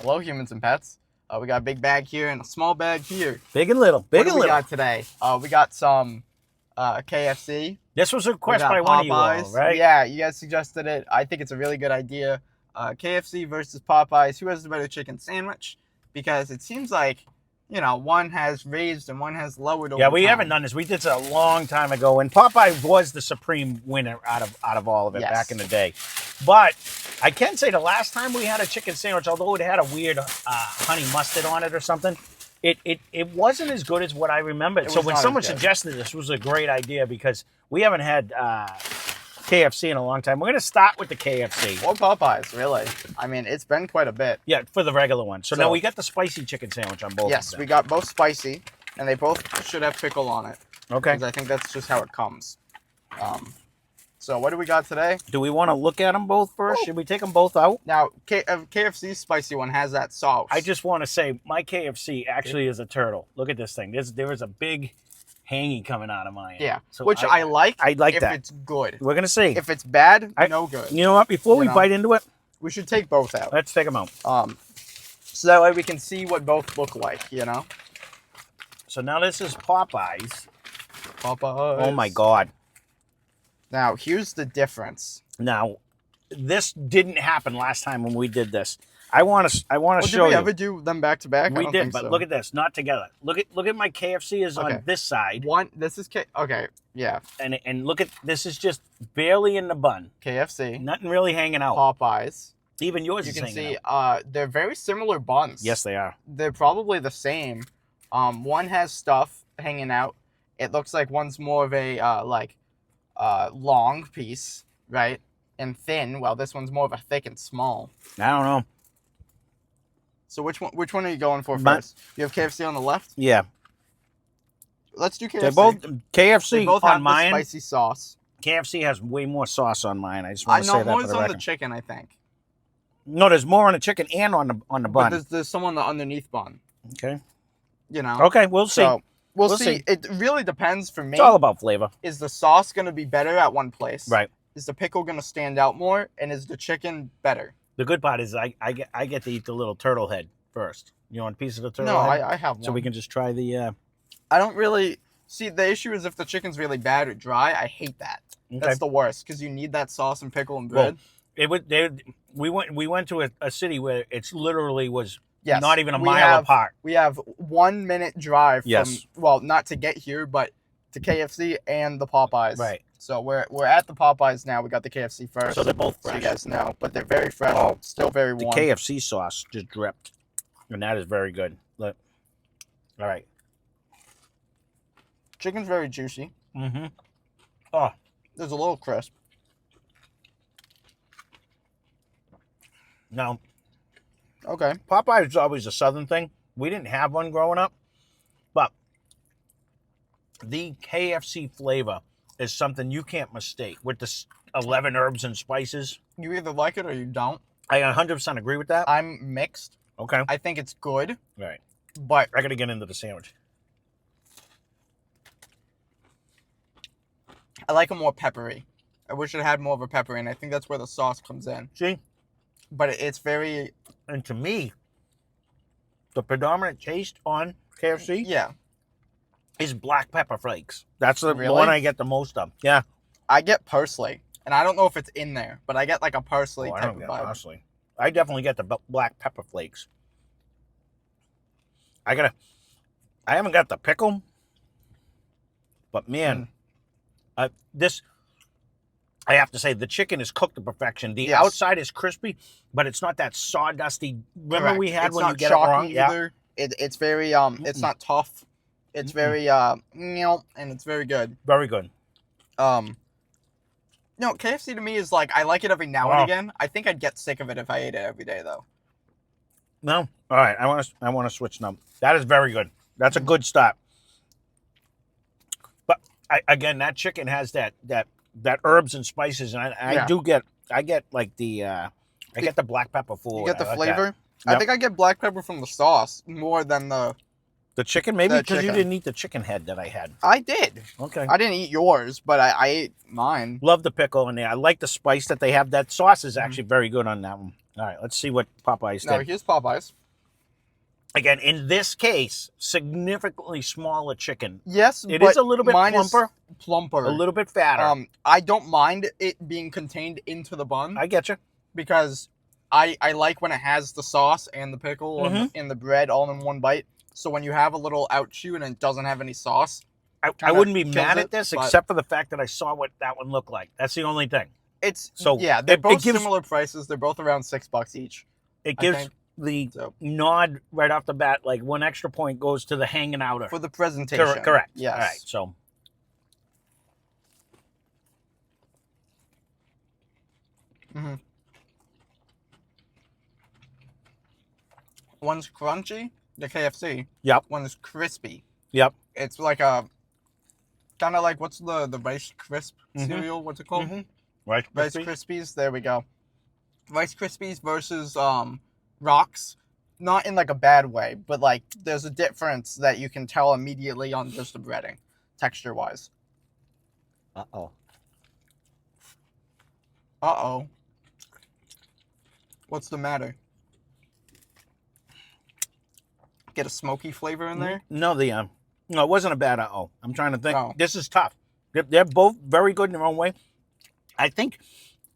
Hello, humans and pets. We got a big bag here and a small bag here. Big and little. Big what and do we little. got today? We got some KFC. This was a request by Popeyes. one of you all, right? Yeah, you guys suggested it. I think it's a really good idea. KFC versus Popeyes. Who has the better chicken sandwich? Because it seems like, you know, one has raised and one has lowered over Yeah, we time. haven't done this. We did this a long time ago, and Popeye was the supreme winner out of all of it back in the day. But I can say the last time we had a chicken sandwich, although it had a weird honey mustard on it or something, it wasn't as good as what I remembered. So when someone suggested this was a great idea because we haven't had KFC in a long time. We're going to start with the KFC. Or Popeyes, really. I mean, it's been quite a bit. Yeah, for the regular one. So now we got the spicy chicken sandwich on both Yes, we got both spicy, and they both should have pickle on it. Okay. Because I think that's just how it comes. So what do we got today? Do we want to look at them both first? Should we take them both out? Now, KFC's spicy one has that sauce. I just want to say my KFC actually is a turtle. Look at this thing. There is a big hangy coming out of mine. Yeah, so which I like. I like if that. If it's good. We're going to see. If it's bad, no good. You know what? Before we bite into it, we should take both out. Let's take them out. So that way we can see what both look like, you know? So now this is Popeyes. Popeyes. Oh, my God. Now, here's the difference. Now, this didn't happen last time when we did this. I want to show you. Did we ever do them back to back? We did, but look at this, not together. Look at my KFC is on this side. This is okay, yeah. And look at this is just barely in the bun. KFC. Nothing really hanging out. Popeyes. Even yours is hanging out. You can see they're very similar buns. Yes, they are. They're probably the same. One has stuff hanging out. It looks like one's more of a long piece, right? And thin, while this one's more of a thick and small. I don't know. So which one are you going for first? You have KFC on the left? Yeah. Let's do KFC. They both KFC they both on have mine. The spicy sauce. KFC has way more sauce on mine. I just want to say that more for the on record. the chicken, I think. No, there's more on the chicken and on the bun. But there's some on the underneath bun. Okay. You know. Okay, we'll see. So, we'll see. It really depends for me. It's all about flavor. Is the sauce going to be better at one place? Right. Is the pickle going to stand out more? And is the chicken better? The good part is I get to eat the little turtle head first. You want a piece of the turtle head? No, I have one. So we can just try the... I don't really... See, the issue is if the chicken's really bad or dry, I hate that. Okay. That's the worst, because you need that sauce and pickle and bread. Well, we went to a city where it's literally was not even a mile apart. We have 1 minute drive from, well, not to get here, but to KFC and the Popeyes. Right. So we're at the Popeyes now. We got the KFC first. So they're both fresh. So you guys know, but they're very fresh. Still very warm. The KFC sauce just dripped, and that is very good. Look. All right. Chicken's very juicy. Mm-hmm. Oh. There's a little crisp. No. Okay. Popeye is always a southern thing. We didn't have one growing up, but the KFC flavor is something you can't mistake with the 11 herbs and spices. You either like it or you don't. I 100% agree with that. I'm mixed. Okay. I think it's good. Right. But I got to get into the sandwich. I like it more peppery. I wish it had more of a peppery, and I think that's where the sauce comes in. See? But it's very... And to me, the predominant taste on KFC is black pepper flakes. That's the one I get the most of. Yeah. I get parsley, and I don't know if it's in there, but I get like a parsley type of vibe. Parsley. I definitely get the black pepper flakes. I haven't got the pickle, but man, I have to say, the chicken is cooked to perfection. The outside is crispy, but it's not that sawdusty. Remember we had when you get it wrong? Either. Yeah. It's very, it's not tough. It's very, and it's very good. Very good. No, KFC to me is like, I like it every now and again. I think I'd get sick of it if I ate it every day, though. No? All right. I want to switch now. That is very good. That's a good start. But, again, that chicken has that herbs and spices, and I get like I get the black pepper full. You get the flavor? Yep. I think I get black pepper from the sauce more than the The chicken, maybe The because you chicken. didn't eat the chicken head that I had. I did. Okay. I didn't eat yours, but I ate mine. Love the pickle in there. I like the spice that they have. That sauce is actually very good on that one. All right, let's see what Popeyes No, did. here's Popeyes. Again, in this case, significantly smaller chicken. Yes, It but is a little bit mine plumper. is plumper. A little bit fatter. I don't mind it being contained into the bun I get you. because I like when it has the sauce and the pickle and the bread all in one bite. So when you have a little outshoot and it doesn't have any sauce, I wouldn't be kills mad it, at this but- except for the fact that I saw what that one looked like. That's the only thing. it's So, yeah, they're it both gives- similar prices. They're both around $6 each. It I gives think the so. nod right off the bat, like 1 extra point goes to the hanging outer. For the presentation. Correct. Yes. All right, so Mhm. One's crunchy, the KFC. Yep. One's crispy. Yep. It's like a kind of like what's the Rice Crisp Mhm. cereal? What's it called? Rice Rice Krispies. Krispies. There we go. Rice Krispies versus Rocks. Not in like a bad way, but like there's a difference that you can tell immediately on just the breading, texture wise. Uh-oh. Uh-oh. What's the matter? Get a smoky flavor in there? No, no, it wasn't a bad uh-oh. I'm trying to think. Oh. This is tough. They're both very good in their own way. I think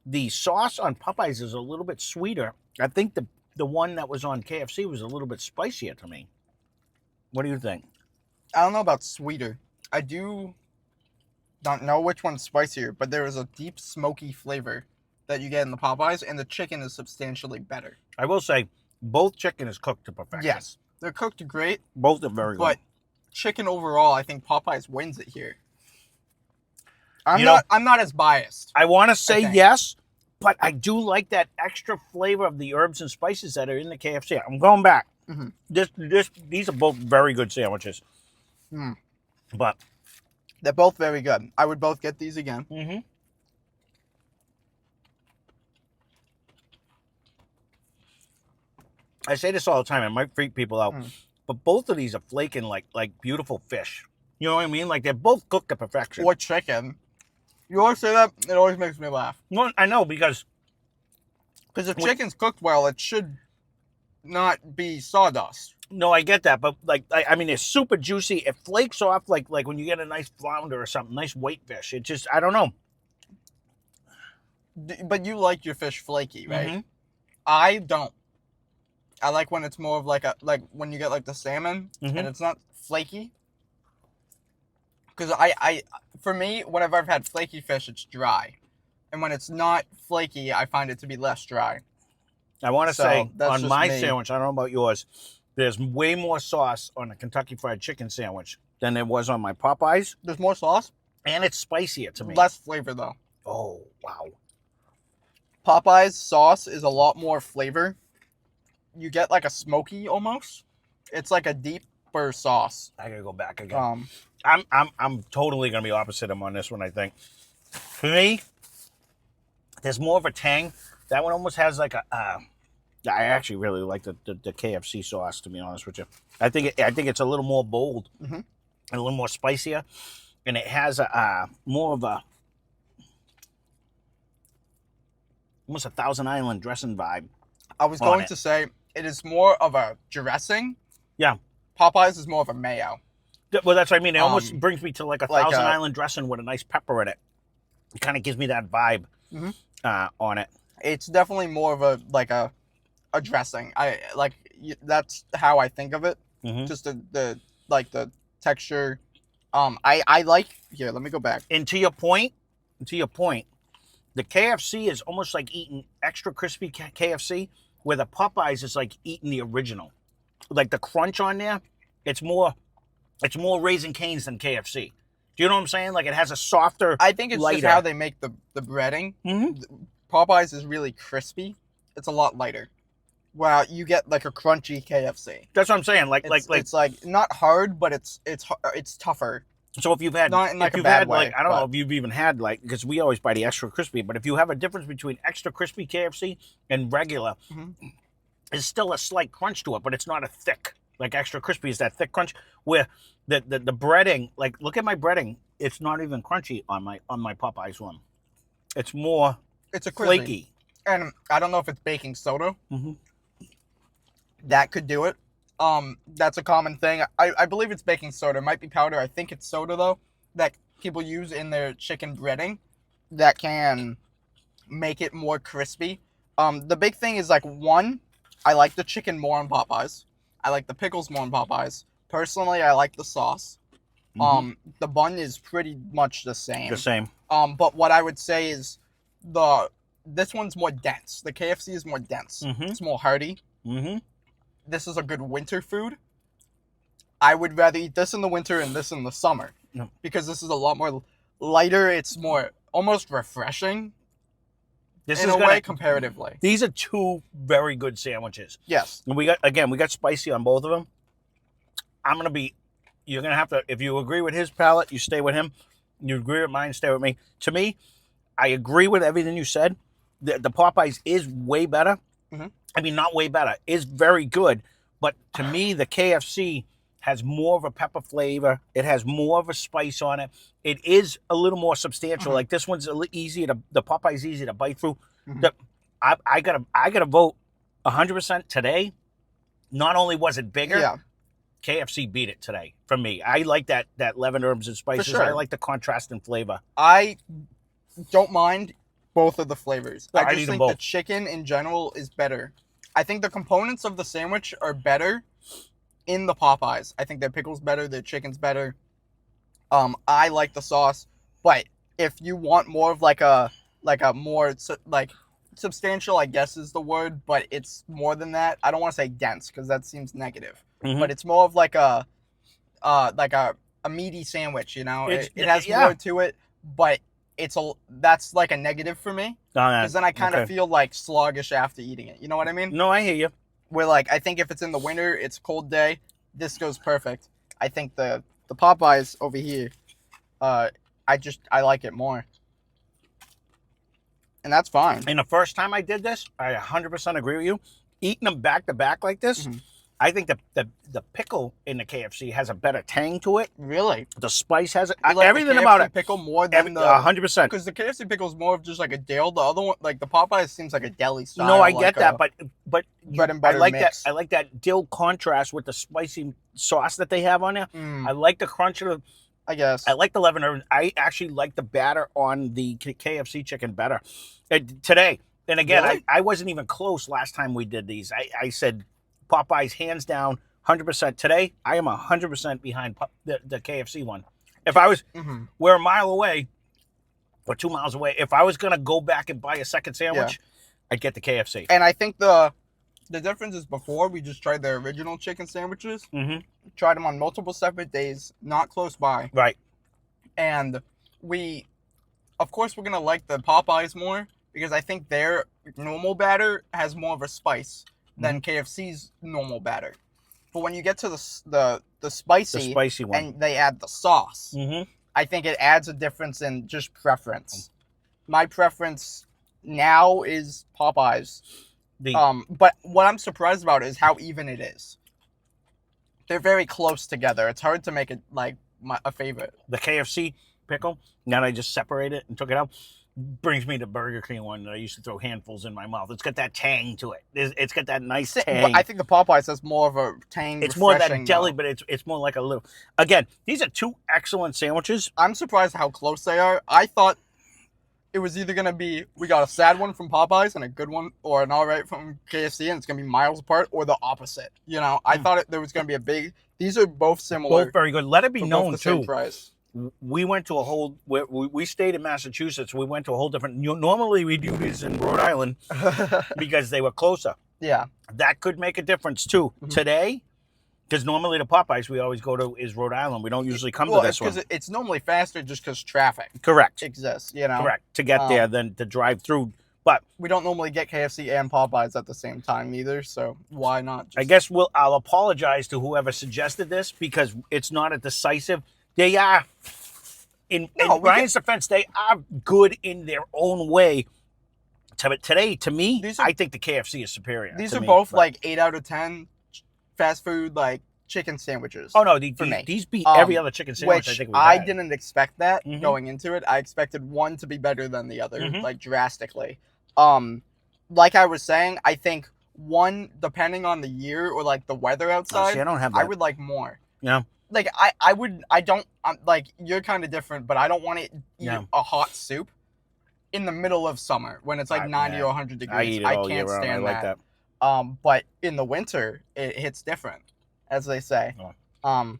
the sauce on Popeyes is a little bit sweeter. I think the one that was on KFC was a little bit spicier to me. What do you think? I don't know about sweeter. I do not know which one's spicier, but there is a deep smoky flavor that you get in the Popeyes, and the chicken is substantially better. I will say both chicken is cooked to perfection. Yes, they're cooked great, Both are very good. but chicken overall, I think Popeyes wins it here. I'm You know- not as biased. I want to say think. yes, but I do like that extra flavor of the herbs and spices that are in the KFC. I'm going back. Mhm. These are both very good sandwiches. Mm. But They're both very good. I would both get these again. I say this all the time. It might freak people out, but both of these are flaking like beautiful fish. You know what I mean? Like they're both cooked to perfection. Or chicken. You always say that, it always makes me laugh. No, I know because Because if chicken's cooked well, it should not be sawdust. no, I get that, but like I mean, it's super juicy. It flakes off like when you get a nice flounder or something, nice white fish. It just I don't know. But you like your fish flaky, right? Mhm. I don't. I like when it's more of like when you get like the salmon Mhm. and it's not flaky. Because for me, whenever I've had flaky fish, it's dry, and when it's not flaky, I find it to be less dry. I want to So, say that's on just my me. sandwich, I don't know about yours, there's way more sauce on a Kentucky Fried Chicken sandwich than there was on my Popeyes, There's more sauce, and it's spicier to me. less flavor though. Oh wow! Popeye's sauce is a lot more flavor. You get like a smoky almost. It's like a deeper sauce. I gotta go back again. Um, I'm totally gonna be opposite him on this one. I think for me, there's more of a tang. That one almost has like a. I actually really like the KFC sauce. To be honest with you, I think it's a little more bold Mhm. and a little more spicier, and it has a more of a almost a Thousand Island dressing vibe. I was on going it. to say it is more of a dressing. Yeah. Popeyes is more of a mayo. Well, that's what I mean. It almost Um, brings me to like a like Thousand a- Island dressing with a nice pepper in it. It kind of gives me that vibe Mhm. On it. It's definitely more of a dressing. That's how I think of it. Mhm. Just the texture. I like here. Let me go back. And to your point, the KFC is almost like eating extra crispy KFC, where the Popeyes is like eating the original. Like the crunch on there, it's more Raising Cane's than KFC. Do you know what I'm saying? Like it has a softer. I think it's lighter. just how they make the breading. Mhm. Popeyes is really crispy. It's a lot lighter. Wow, you get like a crunchy KFC. That's what I'm saying. Like It's like not hard, but it's tougher. so if you've had, not in, like, if a you've bad had like way, I don't know but- if you've even had like because we always buy the extra crispy, but if you have a difference between extra crispy KFC and regular, Mhm. there's still a slight crunch to it, but it's not a thick like extra crispy. Is that thick crunch where the breading, like look at my breading, it's not even crunchy on my Popeyes one. It's more It's a flaky. And I don't know if it's baking soda. Mm-hmm. That could do it. That's a common thing. I believe it's baking soda. It might be powder. I think it's soda though that people use in their chicken breading that can make it more crispy. The big thing is like one, I like the chicken more on Popeyes. I like the pickles more on Popeyes. Personally, I like the sauce. Mm-hmm. The bun is pretty much the same. The same. But what I would say is this one's more dense. The KFC is more dense. Mm-hmm. It's more hearty. Mm-hmm. This is a good winter food. I would rather eat this in the winter and this in the summer. No. Because this is a lot more lighter. It's more almost refreshing This in is a way comparatively. These are two very good sandwiches. Yes. And we got spicy on both of them. You're gonna have to, if you agree with his palate, you stay with him. You agree with mine, stay with me. To me, I agree with everything you said. The Popeyes is way better. Mm-hmm. I mean, not way better, is very good. But to me, the KFC has more of a pepper flavor. It has more of a spice on it. It is a little more substantial. Mm-hmm. Like this one's the Popeye's easy to bite through. Mm-hmm. I gotta vote 100% today. Not only was it bigger, Yeah. KFC beat it today for me. I like that lemon, herbs, and spices. For sure. I like the contrast in flavor. I don't mind both of the flavors. No, I I'd just eat them think both. the chicken in general is better. I think the components of the sandwich are better in the Popeyes. I think their pickle's better, their chicken's better. I like the sauce, but if you want more of like a more like substantial, I guess is the word, but it's more than that. I don't want to say dense because that seems negative, Mhm. but it's more of like a meaty sandwich. You know, it has more to it, but that's like a negative for me because then I kind of feel like sluggish after eating it. You know what I mean? No, I hear you. Where like I think if it's in the winter, it's a cold day, this goes perfect. I think the Popeyes over here, I like it more, and that's fine. And the first time I did this, I 100% agree with you. Eating them back to back like this, Mhm. I think the pickle in the KFC has a better tang to it. Really, The spice has it. I like Everything the about KFC it. pickle more than the 100%. because the KFC pickle is more of just like a dill. The other one, like the Popeyes, seems like a deli style. No, I like get that, but bread and butter I like mix. that. I like that dill contrast with the spicy sauce that they have on there. Mm, I like the crunch of the. I guess. I like the lemon herb. I actually like the batter on the KFC chicken better today. And again, Really? I wasn't even close last time we did these. I said Popeyes hands down, 100%. Today, I am 100% behind the KFC one. If I was, Mm-hmm. we're a mile away or 2 miles away. If I was gonna go back and buy a second sandwich, I'd get the KFC. And I think the difference is before we just tried the original chicken sandwiches. Mm-hmm. Tried them on multiple separate days, not close by. Right. And of course, we're going to like the Popeyes more because I think their normal batter has more of a spice than KFC's normal batter. But when you get to the spicy one. and they add the sauce, Mm-hmm. I think it adds a difference in just preference. My preference now is Popeyes. But what I'm surprised about is how even it is. They're very close together. It's hard to make it like a favorite. The KFC pickle, now that I just separated it and took it out, brings me to Burger King one that I used to throw handfuls in my mouth. It's got that tang to it. It's got that nice tang. I think the Popeyes has more of a tang. It's more that deli, though. but it's more like a little. Again, these are two excellent sandwiches. I'm surprised how close they are. I thought it was either gonna be we got a sad one from Popeyes and a good one, or an alright from KFC, and it's gonna be miles apart, or the opposite. You know, I thought there was gonna be a big. These are both similar. Both very good. Let it be known too. Price. We went to a whole. We stayed in Massachusetts. We went to a whole different. Normally we do these in Rhode Island because they were closer. Yeah, that could make a difference too. Mm-hmm. Today, because normally the Popeyes we always go to is Rhode Island. We don't usually come to this one. Because it's normally faster just because traffic. Correct. Exists, you know. Correct. To get there than to drive through. But we don't normally get KFC and Popeyes at the same time either, so why not? I guess I'll apologize to whoever suggested this because it's not a decisive. They are, in Ryan's defense, they are good in their own way. Today, to me, I think the KFC is superior. These are both like 8 out of 10 fast food, like chicken sandwiches. Oh, no, for me. these beat every other chicken sandwich I Which think we've I had. didn't expect that Mhm. going into it. I expected one to be better than the other, Mhm. like drastically. Like I was saying, I think one, depending on the year or like the weather outside, See, I don't have that. I would like more. Yeah. Like I don't like, you're kind of different, but I don't want to eat Yeah. a hot soup in the middle of summer when it's like 90 or 100 I degrees. eat it all year can't round. I stand like that. But in the winter, it hits different, as they say. Oh.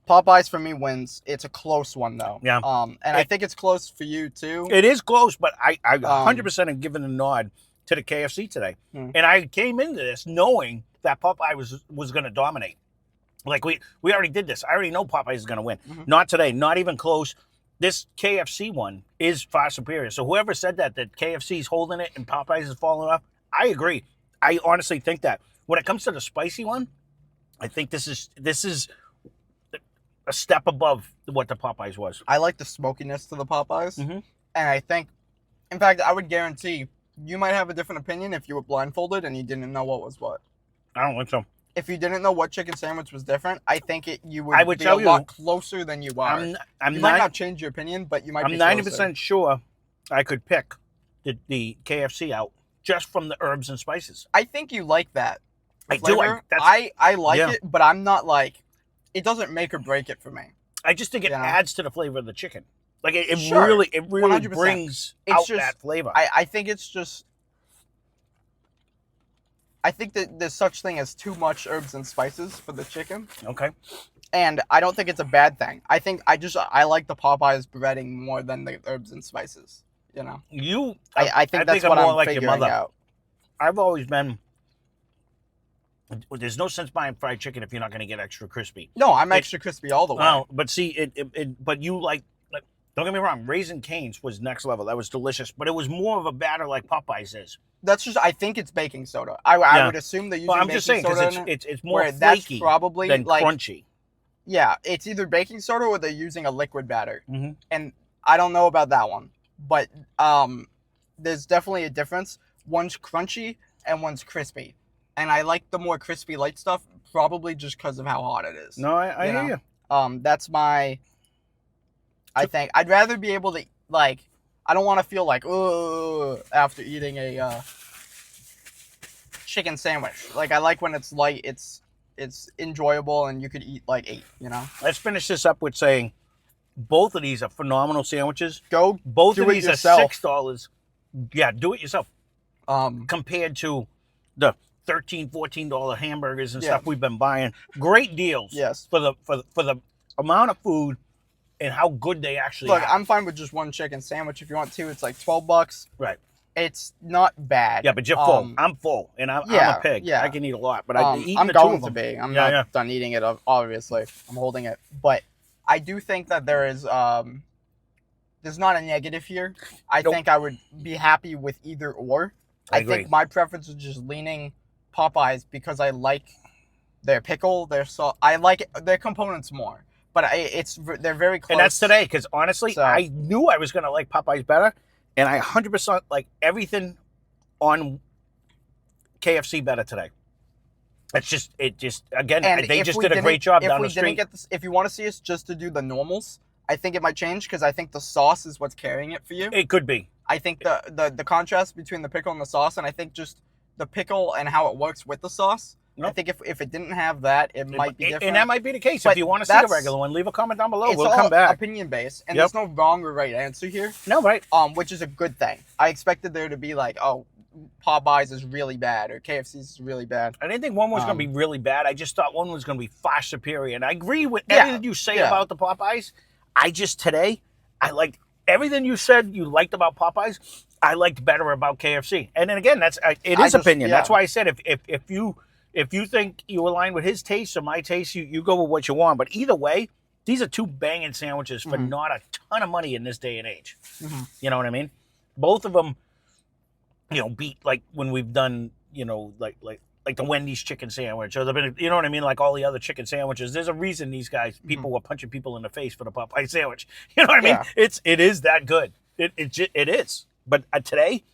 Popeyes for me wins. It's a close one though. Yeah. And I think it's close for you too. It is close, but I 100% have given a nod to the KFC today. And I came into this knowing that Popeye was going to dominate. Like we already did this. I already know Popeyes is going to win. Not today, not even close. This KFC one is far superior. So whoever said that KFC is holding it and Popeyes is falling off, I agree. I honestly think that. When it comes to the spicy one, I think this is a step above what the Popeyes was. I like the smokiness to the Popeyes. Mhm. And I think, in fact, I would guarantee you might have a different opinion if you were blindfolded and you didn't know what was what. I don't think so. If you didn't know what chicken sandwich was different, I think you would be a lot closer than you are. You might not change your opinion, but you might be closer. I'm 90% sure I could pick the KFC out just from the herbs and spices. I think you like that. I do. I like it, but I'm not like, it doesn't make or break it for me. I just think it adds to the flavor of the chicken. Like it Sure, really 100%. brings out that flavor. I think it's just, I think that there's such thing as too much herbs and spices for the chicken. Okay. And I don't think it's a bad thing. I think I like the Popeyes breading more than the herbs and spices. You know. I think that's what I'm figuring out. I've always been. There's no sense buying fried chicken if you're not going to get extra crispy. No, I'm extra crispy all the way. Well, but see, but you like. Don't get me wrong, Raising Cane's was next level. That was delicious, but it was more of a batter like Popeyes is. That's just, I think it's baking soda. I would assume they're using I'm just saying, because it's more flaky probably than like, crunchy. Yeah, it's either baking soda or they're using a liquid batter. Mm-hmm. And I don't know about that one. But there's definitely a difference. One's crunchy and one's crispy. And I like the more crispy light stuff, probably just because of how hot it is. No, I hear you. That's my... I think I'd rather be able to, like, I don't want to feel like, oh, after eating a chicken sandwich. Like, I like when it's light, it's enjoyable, and you could eat like 8, you know? Let's finish this up with saying both of these are phenomenal sandwiches. Both of these are $6. Yeah, do it yourself. Compared to the $13, $14 hamburgers and stuff we've been buying. Great deals. Yes. For the amount of food and how good they actually are. Look, I'm fine with just one chicken sandwich. If you want 2, it's like $12. Right. It's not bad. Yeah, but you're full. I'm full, and I'm a pig. Yeah. I can eat a lot, but I'm going to be. I'm not done eating it, obviously. I'm holding it. But I do think that there is, there's not a negative here. I think I would be happy with either or. I think my preference is just leaning Popeyes because I like their pickle, their salt. I like their components more. But they're very close. And that's today, because honestly, I knew I was going to like Popeyes better, and I 100% like everything on KFC better today. They just did a great job down the street. If you want to see us just to do the normals, I think it might change because I think the sauce is what's carrying it for you. It could be. I think the contrast between the pickle and the sauce, and I think just the pickle and how it works with the sauce. Nope. I think if it didn't have that, it might be different. And that might be the case. But if you want to see the regular one, leave a comment down below. We'll come back. It's all opinion-based, and there's no wrong or right answer here. No, right. Which is a good thing. I expected there to be like, oh, Popeyes is really bad, or KFC is really bad. I didn't think one was going to be really bad. I just thought one was going to be far superior. And I agree with everything you say about the Popeyes. I liked everything you said you liked about Popeyes. I liked better about KFC. And then again, it is opinion. That's why I said if you think you align with his taste or my taste, you go with what you want. But either way, these are 2 banging sandwiches for not a ton of money in this day and age. Mm-hmm. You know what I mean? Both of them, beat like when we've done, like the Wendy's chicken sandwich or you know what I mean? Like all the other chicken sandwiches. There's a reason these people were punching people in the face for the Popeye sandwich. You know what I mean? It is that good. It is. But today,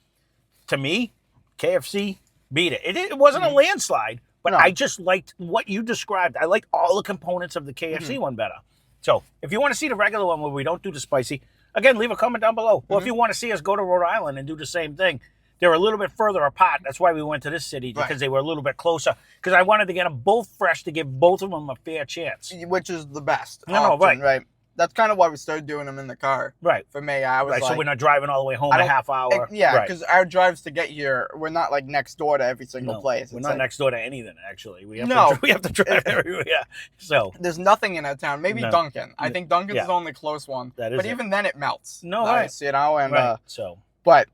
to me, KFC beat it. It wasn't a landslide. But No. I just liked what you described. I liked all the components of the KFC one better. So if you want to see the regular one where we don't do the spicy, again, leave a comment down below. Or if you want to see us go to Rhode Island and do the same thing, they're a little bit further apart. That's why we went to this city, because they were a little bit closer. Because I wanted to get them both fresh to give both of them a fair chance. Which is the best No, option, right? That's kind of why we started doing them in the car. Right. For me, I was like... so we're not driving all the way home a half hour. Yeah, because our drives to get here, we're not like next door to every single place. We're It's not like, next door to anything, actually. We have to drive everywhere. Yeah. So there's nothing in our town. Maybe Dunkin'. I think Dunkin's is the only close one. That is but even then it melts. No, nice, you know, and so... But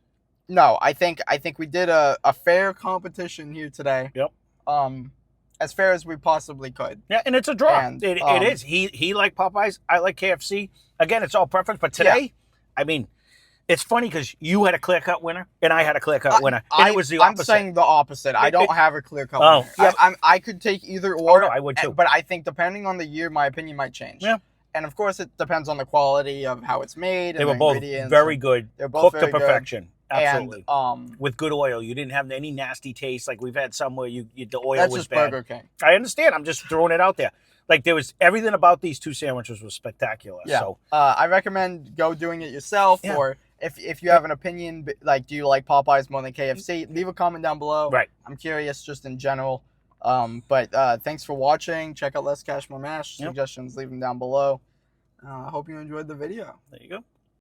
no, I think we did a fair competition here today. Yep. As fair as we possibly could. Yeah, and it's a draw. And, it is. He liked Popeyes. I like KFC. Again, it's all preference. But today, I mean, it's funny because you had a clear-cut winner and I had a clear-cut winner. And it was the opposite. I'm saying the opposite. I don't have a clear-cut winner. Yeah. I could take either or. Oh, no, I would too. But I think depending on the year, my opinion might change. Yeah. And of course, it depends on the quality of how it's made. They were both very good. They're both cooked to perfection. Absolutely. And with good oil. You didn't have any nasty taste like we've had some where the oil that's was just bad. Burger King. I understand. I'm just throwing it out there. Like, there was everything about these two sandwiches was spectacular. Yeah. So I recommend go doing it yourself, or if you have an opinion, like, do you like Popeyes more than KFC? Leave a comment down below. Right. I'm curious, just in general. But thanks for watching. Check out Less Cash More Mash. Suggestions, leave them down below. I hope you enjoyed the video. There you go.